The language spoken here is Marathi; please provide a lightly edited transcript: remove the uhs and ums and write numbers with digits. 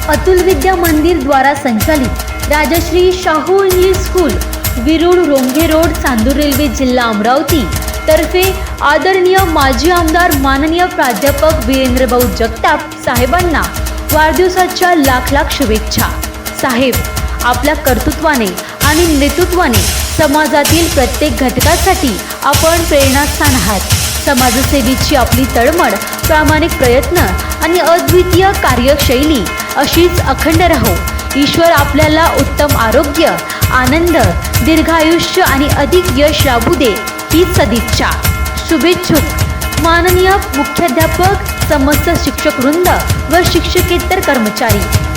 अतुल विद्या मंदिर द्वारा संचालित राजश्री शाहू इंग्लिश स्कूल विरुड रोंगे रोड चांदूर रेल्वे जिल्हा अमरावती तर्फे आदरणीय माजी आमदार माननीय प्राध्यापक वीरेंद्रभाऊ जगताप साहेबांना वाढदिवसाच्या लाख लाख शुभेच्छा। साहेब, आपल्या कर्तृत्वाने आणि नेतृत्वाने समाजातील प्रत्येक घटकासाठी आपण प्रेरणास्थान आहात। समाजसेवेची आपली तळमळ, प्रामाणिक प्रयत्न आणि अद्वितीय कार्यशैली अशीच अखंड राहो। ईश्वर आपल्याला उत्तम आरोग्य, आनंद, दीर्घायुष्य आणि अधिक यश लाभू दे ही सदिच्छा। शुभेच्छुक माननीय मुख्याध्यापक, समस्त शिक्षक वृंद व शिक्षकेतर कर्मचारी।